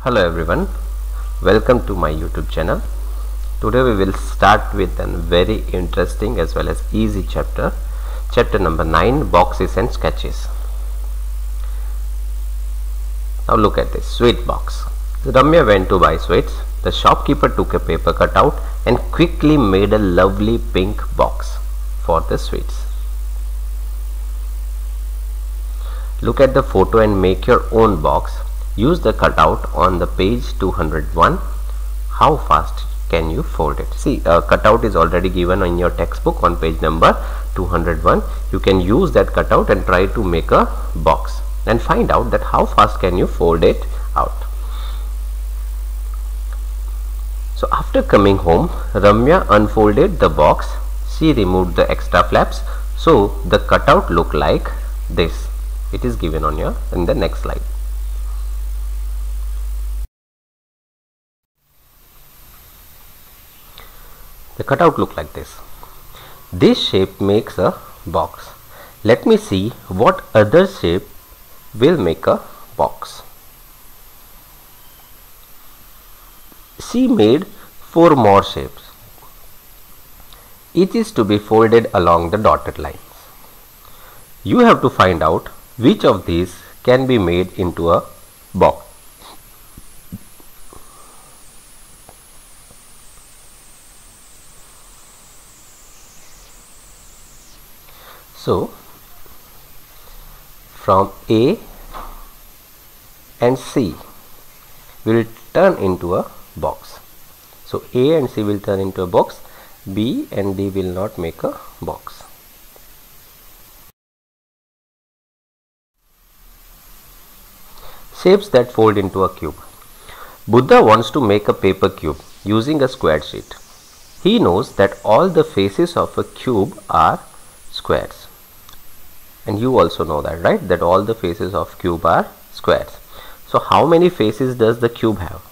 Hello everyone, welcome to my YouTube channel. Today we will start with a very interesting as well as easy chapter number 9, boxes and sketches. Now look at this sweet box. Ramya went to buy sweets. The shopkeeper took a paper cutout and quickly made a lovely pink box for the sweets. Look at the photo and make your own box. Use the cutout on the page 201. How fast can you fold it? See, a cutout is already given in your textbook on page number 201. You can use that cutout and try to make a box and find out that how fast can you fold it out. So after coming home, Ramya unfolded the box. She removed the extra flaps, so the cutout looked like this. It is given on your in the next slide. The cutout look like this. This shape makes a box. Let me see what other shape will make a box. She made 4 more shapes. Each is to be folded along the dotted lines. You have to find out which of these can be made into a box. So from A and C will turn into a box. So A and C will turn into a box. B and D will not make a box. Shapes that fold into a cube. Buddha wants to make a paper cube using a square sheet. He knows that all the faces of a cube are squares. And you also know that, right? That all the faces of cube are squares. So how many faces does the cube have?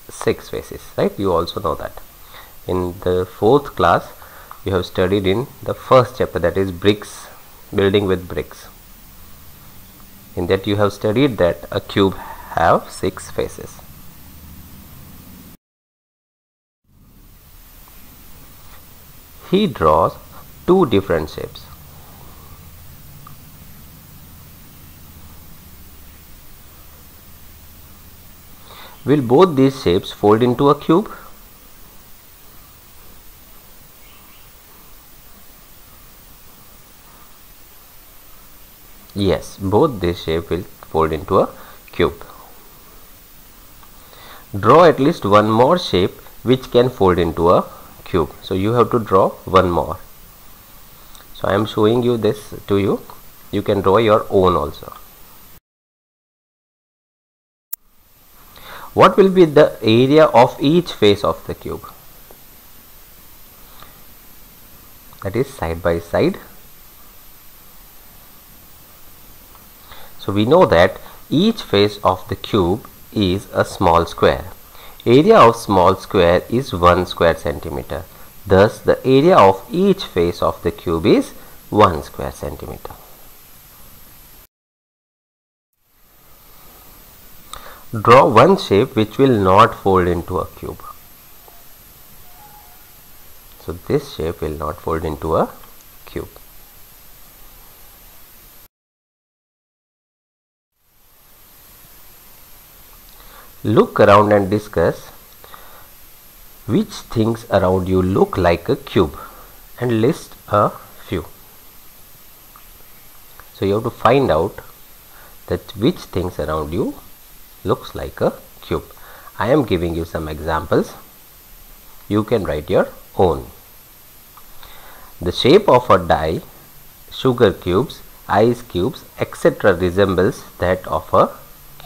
6 faces, right? You also know that. In the 4th class, you have studied in the first chapter, that is bricks, building with bricks. In that you have studied that a cube have 6 faces. He draws 2 different shapes. Will both these shapes fold into a cube? Yes, both these shapes will fold into a cube. Draw at least one more shape which can fold into a cube. So you have to draw one more. So I am showing you this to you. You can draw your own also. What will be the area of each face of the cube? That is side by side. So we know that each face of the cube is a small square. Area of small square is 1 square centimeter. Thus, the area of each face of the cube is 1 square centimeter. Draw one shape which will not fold into a cube. So, this shape will not fold into a cube. Look around and discuss which things around you look like a cube and list a few. So you have to find out that which things around you looks like a cube. I am giving you some examples. You can write your own. The shape of a die, sugar cubes, ice cubes, etc. resembles that of a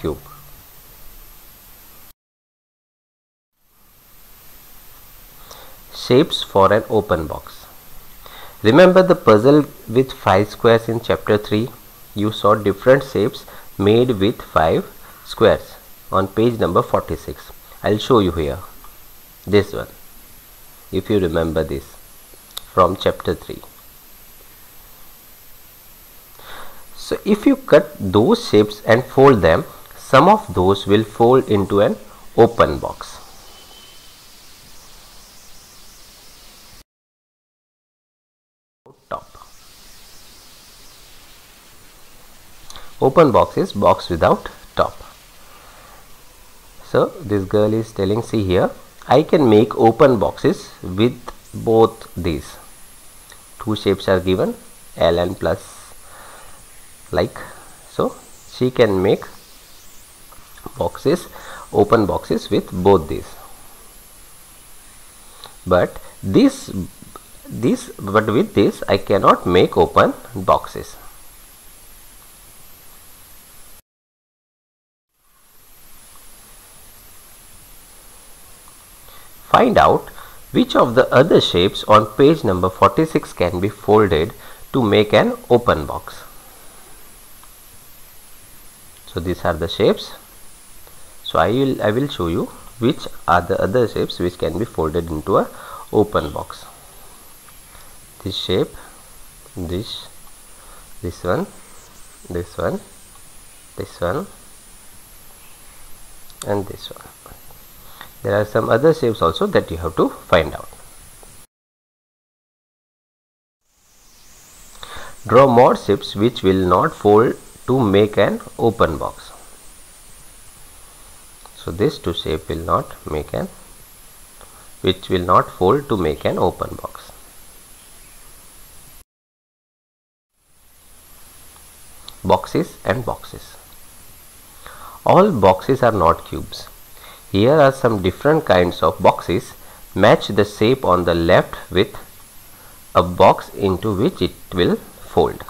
cube. Shapes for an open box. Remember the puzzle with 5 squares in chapter 3? You saw different shapes made with 5 squares on page number 46. I'll show you here. This one, if you remember this from chapter 3. So if you cut those shapes and fold them, some of those will fold into an open box. Top. Open box is box without top. So this girl is telling, see here, I can make open boxes with both these. Two shapes are given, L and plus, like so. She can make boxes, open boxes with both these. But with this I cannot make open boxes. Find out which of the other shapes on page number 46 can be folded to make an open box. So these are the shapes. So I will show you which are the other shapes which can be folded into a open box. This shape, this one, this one, this one, and this one. There are some other shapes also that you have to find out. Draw more shapes which will not fold to make an open box. So these two shapes will not make an, which will not fold to make an open box. Boxes and boxes. All boxes are not cubes. Here are some different kinds of boxes. Match the shape on the left with a box into which it will fold.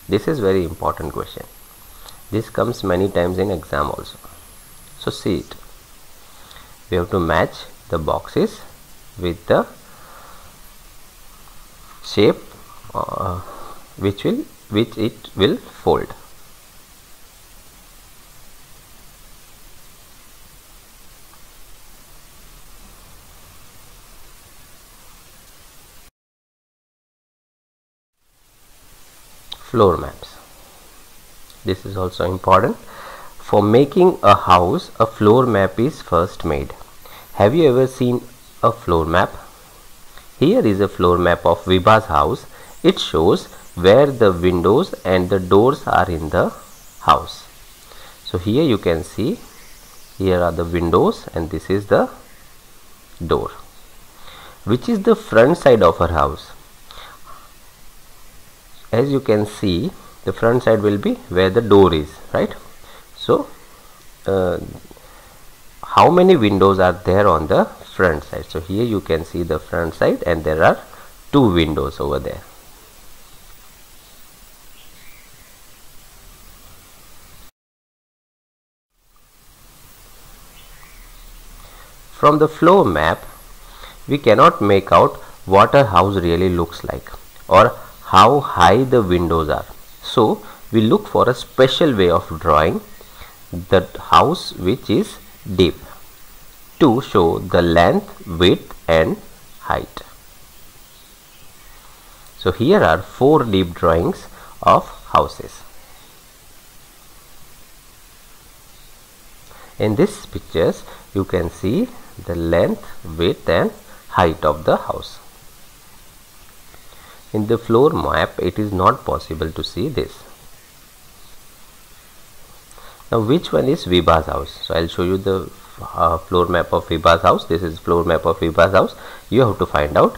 This is very important question. This comes many times in exam also. So see it. We have to match the boxes with the shape which it will fold. Floor maps. This is also important. For making a house, a floor map is first made. Have you ever seen a floor map? Here is a floor map of Vibha's house. It shows where the windows and the doors are in the house. So here you can see, here are the windows and this is the door. Which is the front side of her house? As you can see, the front side will be where the door is, right? So how many windows are there on the front side? So here you can see the front side and there are two windows over there. From the floor map, we cannot make out what a house really looks like or how high the windows are. So we look for a special way of drawing the house which is deep to show the length, width and height. So here are 4 deep drawings of houses. In these pictures you can see the length, width and height of the house. In the floor map it is not possible to see this. Now which one is Vibha's house? So I will show you the floor map of Vibha's house. This is floor map of Vibha's house. You have to find out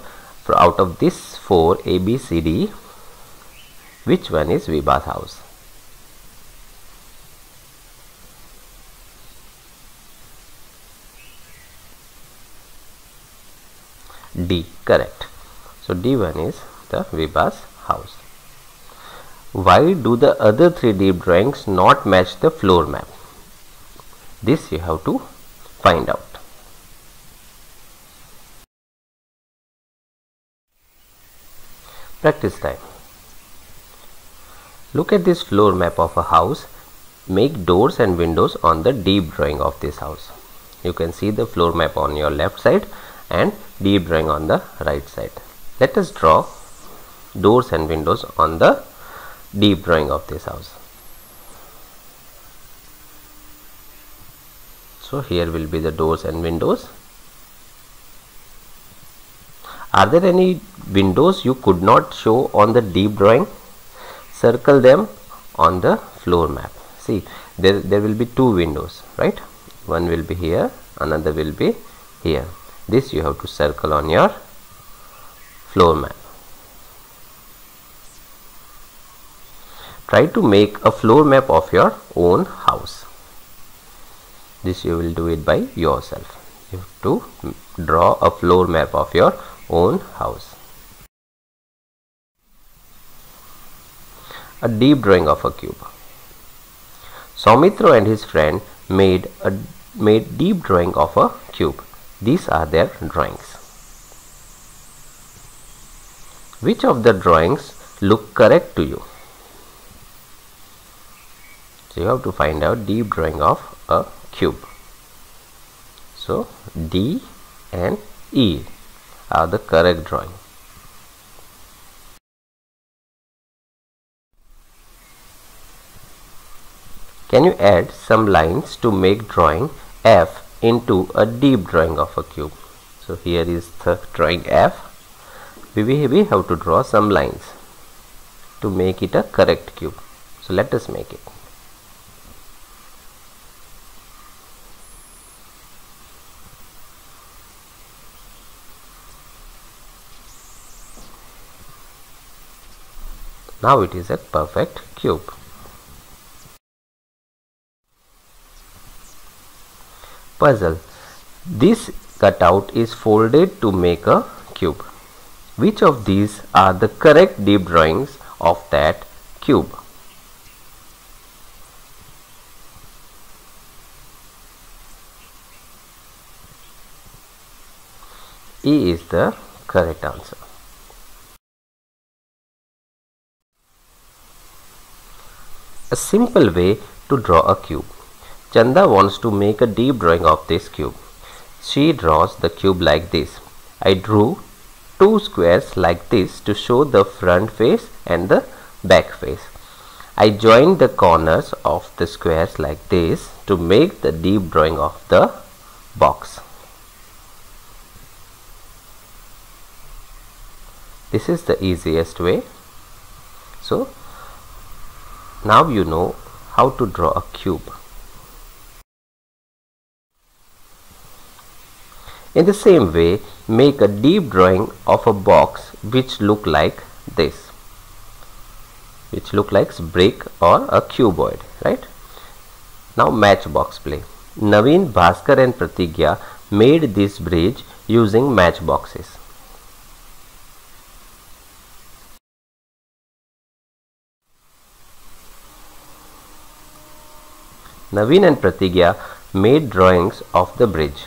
out of this 4 A, B, C, D, which one is Vibha's house. D, correct. So D1 is the Vibha's house. Why do the other 3 deep drawings not match the floor map? This you have to find out. Practice time. Look at this floor map of a house. Make doors and windows on the deep drawing of this house. You can see the floor map on your left side and deep drawing on the right side. Let us draw doors and windows on the deep drawing of this house. So here will be the doors and windows. Are there any windows you could not show on the deep drawing? Circle them on the floor map. See, there will be two windows, right? One will be here, another will be here. This you have to circle on your floor map. Try to make a floor map of your own house. This you will do it by yourself. You have to draw a floor map of your own house. A deep drawing of a cube. Soumitra and his friend made deep drawing of a cube. These are their drawings. Which of the drawings look correct to you? So you have to find out deep drawing of a cube. So D and E are the correct drawing. Can you add some lines to make drawing F into a deep drawing of a cube? So here is the drawing F. We have to draw some lines to make it a correct cube. So let us make it. Now it is a perfect cube. Puzzle. This cutout is folded to make a cube. Which of these are the correct deep drawings of that cube? E is the correct answer. A simple way to draw a cube. Chanda wants to make a deep drawing of this cube. She draws the cube like this. I drew two squares like this to show the front face and the back face. I joined the corners of the squares like this to make the deep drawing of the box. This is the easiest way. So now you know how to draw a cube. In the same way, make a deep drawing of a box which look like this, which look like brick or a cuboid, right? Now matchbox play. Naveen, Bhaskar and Pratigya made this bridge using matchboxes. Naveen and Pratigya made drawings of the bridge.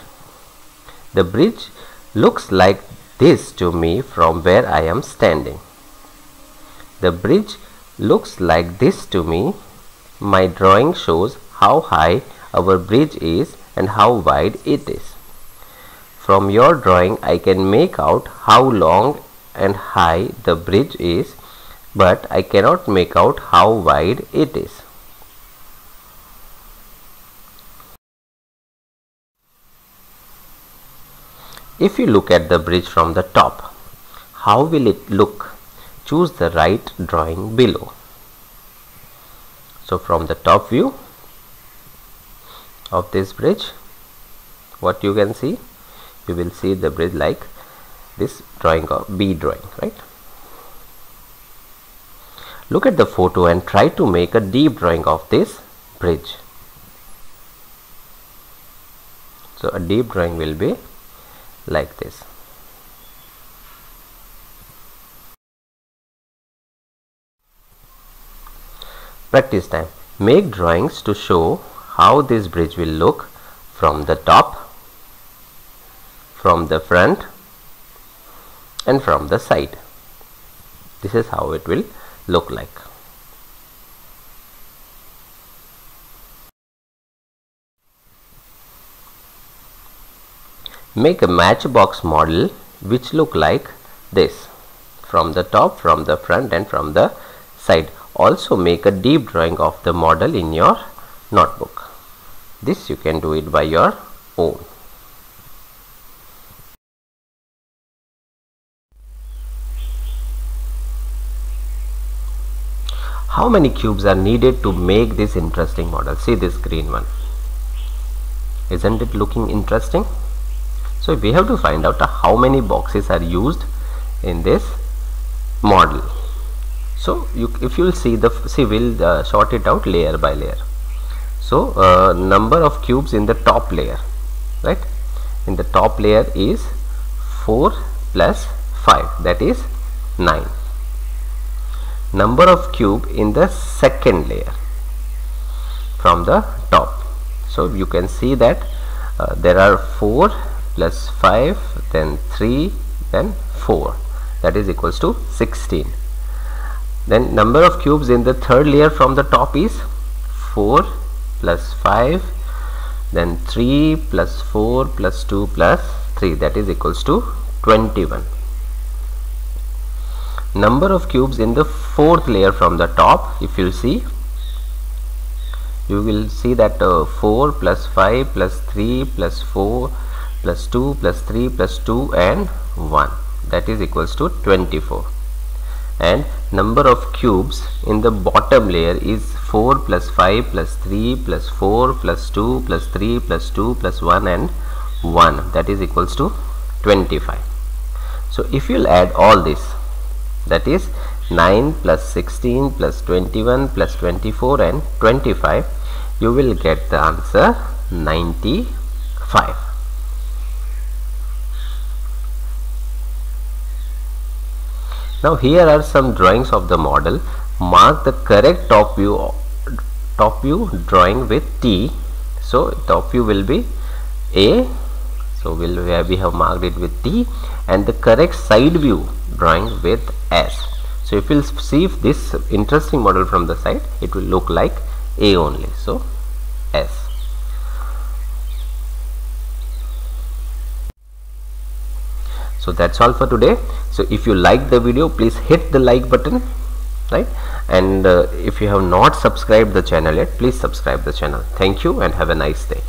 The bridge looks like this to me from where I am standing. The bridge looks like this to me. My drawing shows how high our bridge is and how wide it is. From your drawing I can make out how long and high the bridge is, but I cannot make out how wide it is. If you look at the bridge from the top, how will it look? Choose the right drawing below. So from the top view of this bridge, what you can see? You will see the bridge like this drawing of B drawing, right? Look at the photo and try to make a deep drawing of this bridge. So a deep drawing will be like this. Practice time. Make drawings to show how this bridge will look from the top, from the front and from the side. This is how it will look like. Make a matchbox model which look like this, from the top, from the front and from the side. Also make a deep drawing of the model in your notebook. This you can do it by your own. How many cubes are needed to make this interesting model? See this green one. Isn't it looking interesting? So we have to find out how many boxes are used in this model. So if you will see we'll sort it out layer by layer. So number of cubes in the top layer, right? In the top layer is 4 plus 5, that is 9. Number of cube in the second layer from the top. So you can see that there are 4 plus 5, then 3, then 4, that is equals to 16. Then number of cubes in the third layer from the top is 4 plus 5, then 3 plus 4 plus 2 plus 3, that is equals to 21. Number of cubes in the fourth layer from the top, if you see, you will see that 4 plus 5 plus 3 plus 4 plus 2 plus 3 plus 2 and 1, that is equals to 24. And number of cubes in the bottom layer is 4 plus 5 plus 3 plus 4 plus 2 plus 3 plus 2 plus 1 and 1, that is equals to 25. So if you'll add all this, that is 9 plus 16 plus 21 plus 24 and 25, you will get the answer 95. Now here are some drawings of the model. Mark the correct top view drawing with T. So top view will be A. So we have marked it with T, and the correct side view drawing with S. So if you'll see if this interesting model from the side, it will look like A only. So S. So that's all for today. So if you like the video, please hit the like button, right? And if you have not subscribed the channel yet, please subscribe the channel. Thank you and have a nice day.